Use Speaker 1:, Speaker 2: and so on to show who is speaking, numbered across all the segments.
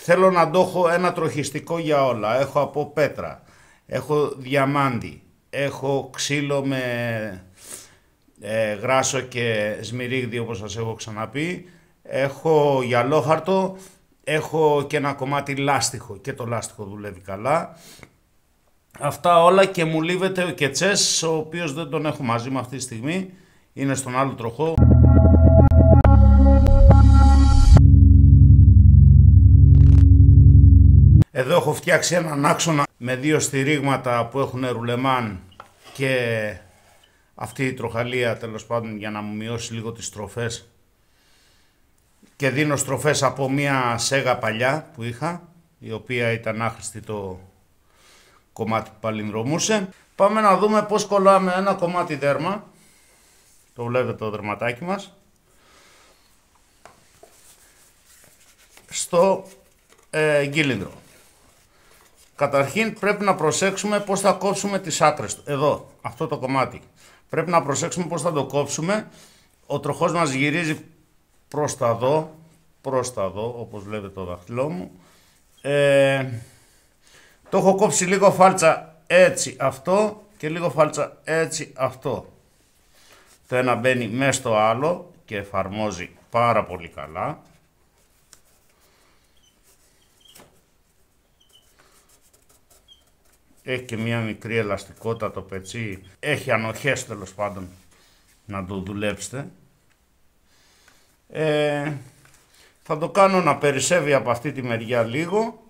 Speaker 1: θέλω να το έχω ένα τροχιστικό για όλα. Έχω από πέτρα, έχω διαμάντι, έχω ξύλο με γράσο και σμυρίγδι όπως σας έχω ξαναπεί, έχω γυαλόχαρτο, έχω και ένα κομμάτι λάστιχο και το λάστιχο δουλεύει καλά. Αυτά όλα και μου λείβεται ο κετσές, ο οποίος δεν τον έχω μαζί μου αυτή τη στιγμή, είναι στον άλλο τροχό. Εδώ έχω φτιάξει έναν άξονα με δύο στηρίγματα που έχουν ρουλεμάν και αυτή η τροχαλία τέλος πάντων για να μου μειώσει λίγο τις στροφές, και δίνω στροφές από μια σέγα παλιά που είχα, η οποία ήταν άχρηστη το κομμάτι που παλινδρομούσε. Πάμε να δούμε πώς κολλάμε ένα κομμάτι δέρμα, το βλέπετε το δερματάκι μας, στο γκύλινδρο. Καταρχήν πρέπει να προσέξουμε πώς θα κόψουμε τις άκρες. Εδώ, αυτό το κομμάτι. Πρέπει να προσέξουμε πώς θα το κόψουμε. Ο τροχός μας γυρίζει προς τα δω, όπως βλέπετε το δάχτυλό μου. Το έχω κόψει λίγο φάλτσα έτσι αυτό και λίγο φάλτσα έτσι αυτό. Το ένα μπαίνει μέσα στο άλλο και εφαρμόζει πάρα πολύ καλά. Έχει και μια μικρή ελαστικότητα το πετσί, έχει ανοχές τέλος πάντων να το δουλέψετε. Θα το κάνω να περισσεύει από αυτή τη μεριά λίγο,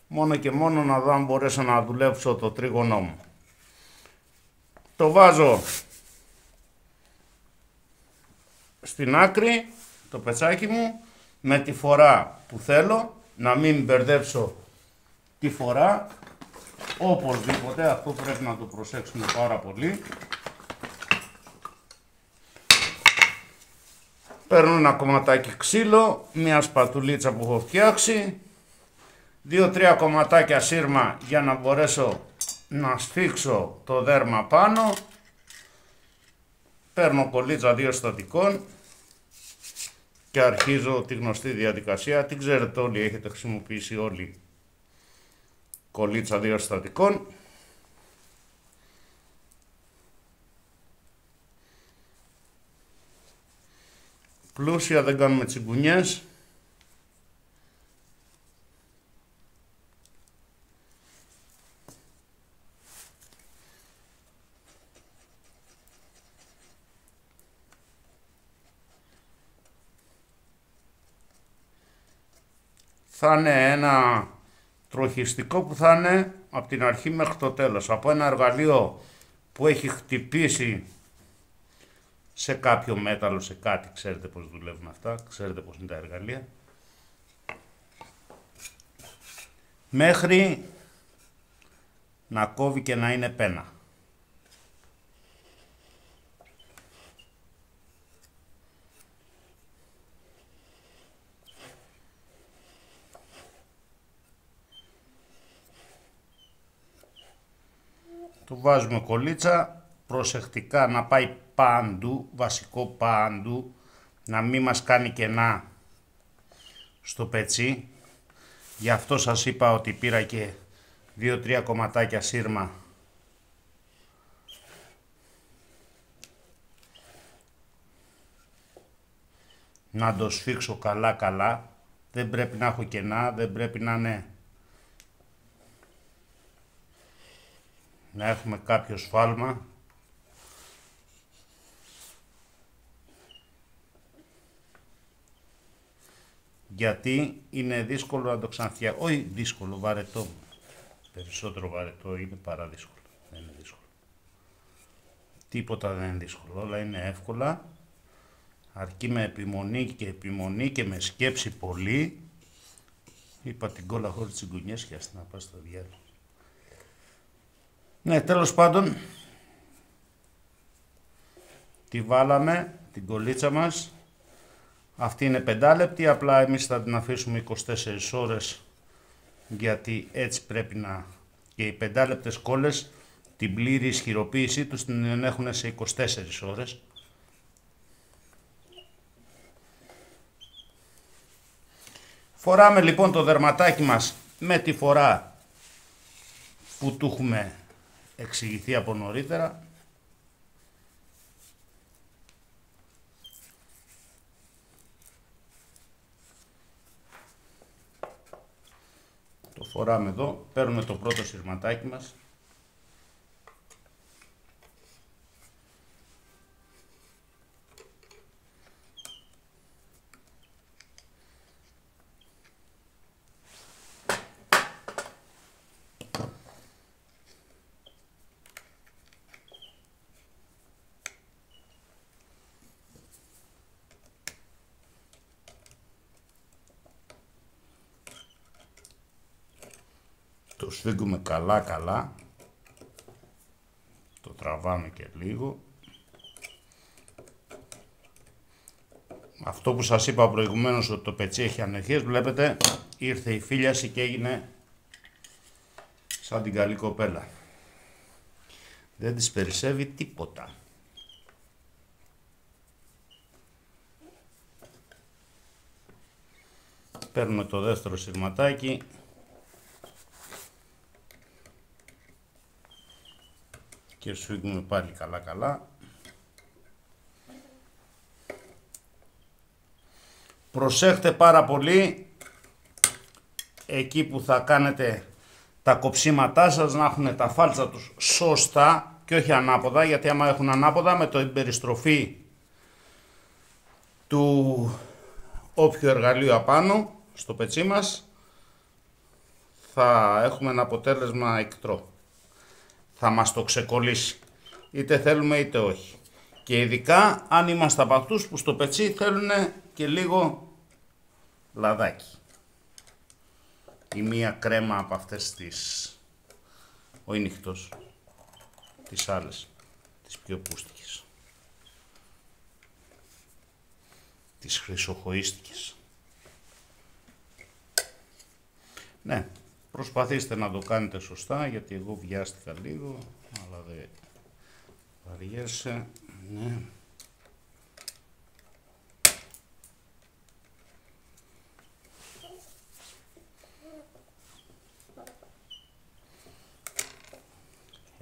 Speaker 1: μόνο και μόνο να δω αν μπορέσω να δουλέψω το τρίγωνό μου. Το βάζω στην άκρη, το πετσάκι μου, με τη φορά που θέλω, να μην μπερδέψω τη φορά. Οπωσδήποτε, αυτό πρέπει να το προσέξουμε πάρα πολύ. Παίρνω ένα κομματάκι ξύλο, μια σπατουλίτσα που έχω φτιάξει, 2-3 κομματάκια σύρμα για να μπορέσω να σφίξω το δέρμα πάνω. Παίρνω κολλίτσα 2 στατικών και αρχίζω τη γνωστή διαδικασία. Την ξέρετε όλοι, έχετε χρησιμοποιήσει όλοι κολλίτσα 2 στατικών. Πλούσια, δεν κάνουμε τσιγκουνιές. Θα είναι ένα τροχιστικό που θα είναι από την αρχή μέχρι το τέλος. Από ένα εργαλείο που έχει χτυπήσει σε κάποιο μέταλλο, σε κάτι, ξέρετε πώς δουλεύουν αυτά, ξέρετε πώς είναι τα εργαλεία, μέχρι να κόβει και να είναι πένα. Του βάζουμε κολλίτσα, προσεκτικά να πάει παντού, βασικό παντού, να μην μας κάνει κενά στο πετσί. Γι' αυτό σας είπα ότι πήρα και 2-3 κομματάκια σύρμα να το σφίξω καλά. Δεν πρέπει να έχω κενά, δεν πρέπει να είναι, να έχουμε κάποιο σφάλμα. Γιατί είναι δύσκολο να το ξαναφτιάξω. Όχι δύσκολο, βαρετό. Περισσότερο βαρετό είναι παρά δύσκολο. Δεν είναι δύσκολο. Τίποτα δεν είναι δύσκολο. Όλα είναι εύκολα. Αρκεί με επιμονή και με σκέψη πολύ. Είπα την κόλλα χωρίς τσιγκουνιές και ας να πάει στο διάλογο. Ναι, τέλος πάντων, τη βάλαμε, την κολλίτσα μας. Αυτή είναι 5 λεπτή, απλά εμείς θα την αφήσουμε 24 ώρες, γιατί έτσι πρέπει να... Και οι 5 λεπτές κόλλες, την πλήρη ισχυροποίησή τους την έχουν σε 24 ώρες. Φοράμε λοιπόν το δερματάκι μας με τη φορά που του έχουμε εξηγηθεί από νωρίτερα. Το φοράμε εδώ, παίρνουμε το πρώτο σειρματάκι μας. Το σφίγγουμε καλά, το τραβάμε και λίγο. Αυτό που σας είπα προηγουμένως ότι το πετσί έχει ανεχές, βλέπετε ήρθε η φύλιαση και έγινε σαν την καλή κοπέλα. Δεν της περισσεύει τίποτα. Παίρνουμε το δεύτερο σειρματάκι. Και σφίγγουμε πάλι καλά. Προσέχτε πάρα πολύ εκεί που θα κάνετε τα κοψίματά σας να έχουν τα φάλτσα τους σωστά και όχι ανάποδα, γιατί άμα έχουν ανάποδα με την περιστροφή του όποιου εργαλείου απάνω στο πετσί μας θα έχουμε ένα αποτέλεσμα εκτρό. Θα μας το ξεκολλήσει, είτε θέλουμε είτε όχι. Και ειδικά αν είμαστε από αυτούς που στο πετσί θέλουν και λίγο λαδάκι ή μία κρέμα από αυτές τις, όχι νύχτος, τις άλλες, τις πιο πούστικες, τις χρυσοχοίστικες. Ναι. Προσπαθήστε να το κάνετε σωστά, γιατί εγώ βιάστηκα λίγο, αλλά δεν βαριέσαι. Ναι.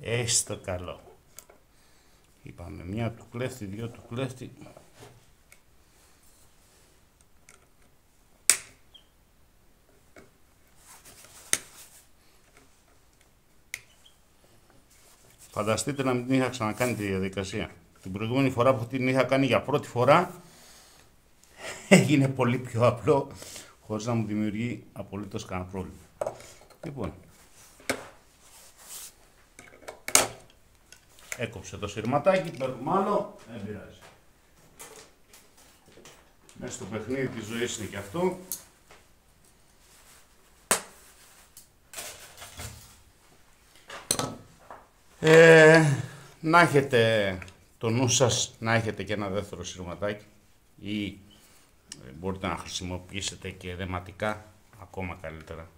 Speaker 1: Έστω καλό. Είπαμε μια του κλέφτη, δυο του κλέφτη. Φανταστείτε να μην την είχα ξανακάνει τη διαδικασία. Την προηγούμενη φορά που την είχα κάνει για πρώτη φορά έγινε πολύ πιο απλό, χωρίς να μου δημιουργεί απολύτως κανένα πρόβλημα. Λοιπόν, έκοψε το σειρματάκι, παίρνουμε άλλο, δεν πειράζει. Μέσα στο παιχνίδι της ζωής είναι και αυτό. Να έχετε το νου σας, να έχετε και ένα δεύτερο σειρματάκι ή μπορείτε να χρησιμοποιήσετε και δεματικά, ακόμα καλύτερα.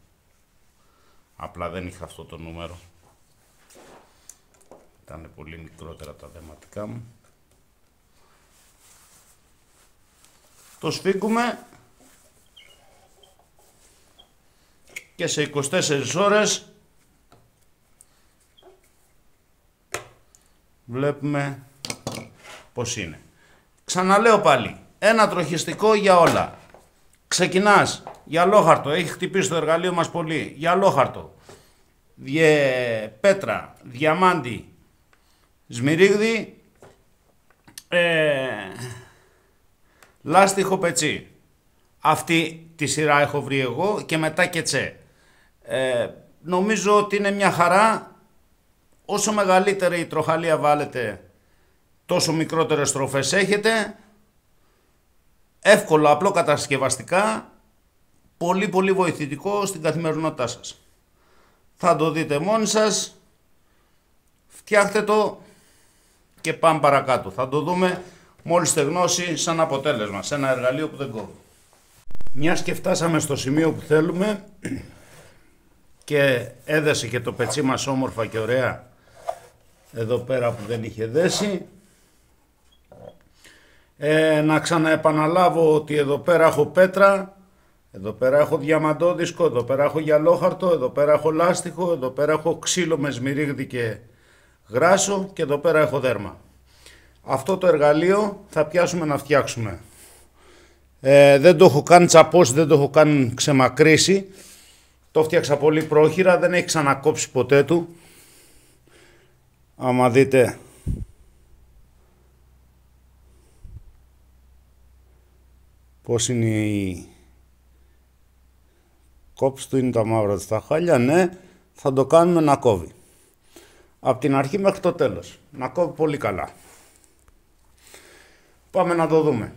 Speaker 1: Απλά δεν είχα αυτό το νούμερο. Ήταν πολύ μικρότερα τα δεματικά μου. Το σφίγγουμε και σε 24 ώρες βλέπουμε πως είναι. Ξαναλέω πάλι, ένα τροχιστικό για όλα. Ξεκινάς, γυαλόχαρτο, έχει χτυπήσει το εργαλείο μας πολύ, γυαλόχαρτο, πέτρα, διαμάντι, σμυρίγδι, λάστιχο πετσί. Αυτή τη σειρά έχω βρει εγώ και μετά και τσέ. Νομίζω ότι είναι μια χαρά. Όσο μεγαλύτερη η τροχαλία βάλετε, τόσο μικρότερες στροφές έχετε. Εύκολο, απλό κατασκευαστικά, πολύ βοηθητικό στην καθημερινότητά σας. Θα το δείτε μόνοι σας, φτιάχτε το και πάμε παρακάτω. Θα το δούμε μόλις στεγνώσει σαν αποτέλεσμα, σε ένα εργαλείο που δεν κόβει. Μιας και φτάσαμε στο σημείο που θέλουμε και έδεσε και το πετσί μας όμορφα και ωραία εδώ πέρα που δεν είχε δέσει, να ξαναεπαναλάβω ότι εδώ πέρα έχω πέτρα, Εδώ πέρα έχω διαμαντόδισκο, εδώ πέρα έχω γυαλόχαρτο, εδώ πέρα έχω λάστιχο, εδώ πέρα έχω ξύλο με σμυρίγδι και γράσο και εδώ πέρα έχω δέρμα. Αυτό το εργαλείο θα πιάσουμε να φτιάξουμε. Δεν το έχω καν τσαπώσει, δεν το έχω καν ξεμακρύσει. Το φτιάξα πολύ πρόχειρα, δεν έχει ξανακόψει ποτέ του. Άμα δείτε πώς είναι η κόψη του, είναι τα μαύρα στα χάλια, ναι, θα το κάνουμε να κόβει. Από την αρχή μέχρι το τέλος, να κόβει πολύ καλά. Πάμε να το δούμε.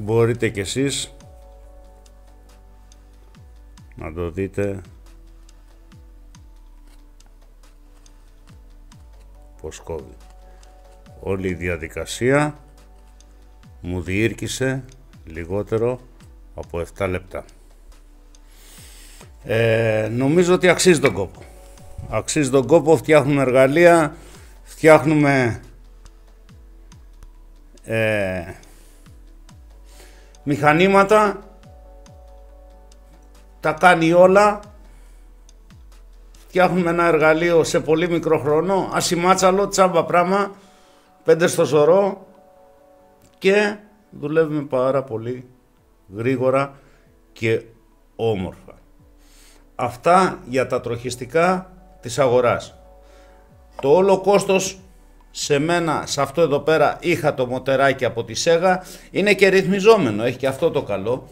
Speaker 1: Μπορείτε κι εσείς να το δείτε πως κόβει. Όλη η διαδικασία μου διήρκησε λιγότερο από 7 λεπτά. Νομίζω ότι αξίζει τον κόπο. Αξίζει τον κόπο, φτιάχνουμε εργαλεία, φτιάχνουμε μηχανήματα, τα κάνει όλα, φτιάχνουμε ένα εργαλείο σε πολύ μικρό χρόνο, ασημάτσαλο, τσάμπα πράγμα, 5 στο σωρό και δουλεύουμε πάρα πολύ γρήγορα και όμορφα. Αυτά για τα τροχιστικά της αγοράς. Το όλο κόστος σε μένα, σε αυτό εδώ πέρα, είχα το μοτεράκι από τη Sega, είναι και ρυθμιζόμενο, έχει και αυτό το καλό.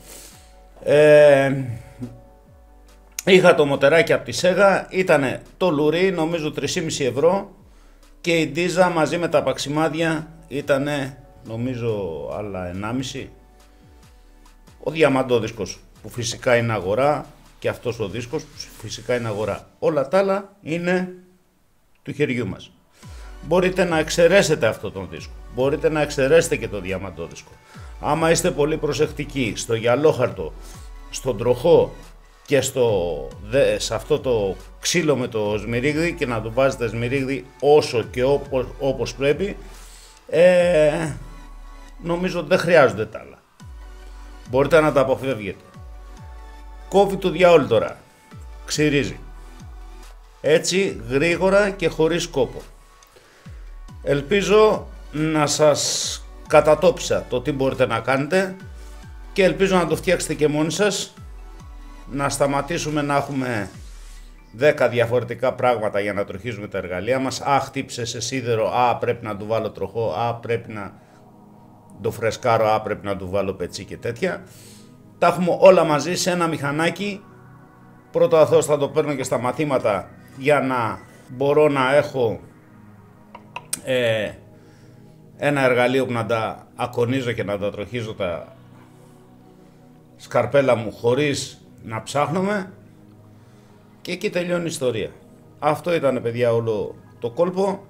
Speaker 1: Είχα το μοτεράκι από τη Sega, ήταν το λουρί, νομίζω 3,5 ευρώ, και η ντίζα μαζί με τα παξιμάδια ήταν, νομίζω, άλλα 1,5. Ο διαμαντόδίσκος που φυσικά είναι αγορά, και αυτός ο δίσκος που φυσικά είναι αγορά. Όλα τα άλλα είναι του χεριού μας. Μπορείτε να εξαιρέσετε αυτό τον δίσκο, μπορείτε να εξαιρέσετε και το διαμαντόδισκο. Άμα είστε πολύ προσεκτικοί στο γυαλόχαρτο, στον τροχό και σε αυτό το ξύλο με το σμυρίγδι, και να του βάζετε σμυρίγδι όσο και όπως πρέπει, νομίζω δεν χρειάζονται τα άλλα. Μπορείτε να τα αποφεύγετε. Κόβει του διάολου τώρα, ξυρίζει. Έτσι γρήγορα και χωρίς κόπο. Ελπίζω να σας κατατόπισα το τι μπορείτε να κάνετε και ελπίζω να το φτιάξετε και μόνοι σας, να σταματήσουμε να έχουμε 10 διαφορετικά πράγματα για να τροχίζουμε τα εργαλεία μας. Α, χτύπησε σε σίδερο, α, πρέπει να του βάλω τροχό, α, πρέπει να το φρεσκάρω, α, πρέπει να του βάλω πετσί και τέτοια. Τα έχουμε όλα μαζί σε ένα μηχανάκι. Πρώτο αθώς θα το παίρνω και στα μαθήματα για να μπορώ να έχω ένα εργαλείο που να τα ακονίζω και να τα τροχίζω τα σκαρπέλα μου χωρίς να ψάχνουμε, και εκεί τελειώνει η ιστορία. Αυτό ήταν, παιδιά, όλο το κόλπο.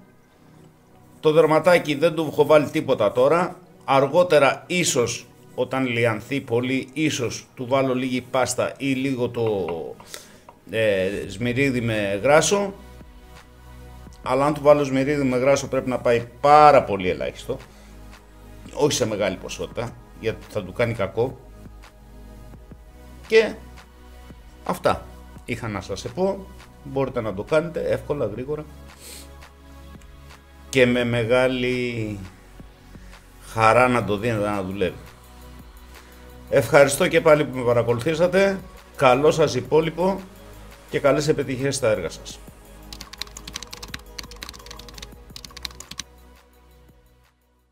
Speaker 1: Το δερματάκι δεν του έχω βάλει τίποτα τώρα. Αργότερα ίσως όταν λιανθεί πολύ, ίσως του βάλω λίγη πάστα ή λίγο το σμυρίδι με γράσο. Αλλά αν του βάλω σμυρίδι με γράσο πρέπει να πάει πάρα πολύ ελάχιστο, όχι σε μεγάλη ποσότητα, γιατί θα του κάνει κακό. Και αυτά είχα να σας πω. Μπορείτε να το κάνετε εύκολα, γρήγορα και με μεγάλη χαρά να το δίνετε να δουλεύει. Ευχαριστώ και πάλι που με παρακολουθήσατε. Καλό σας υπόλοιπο και καλές επιτυχίες στα έργα σας.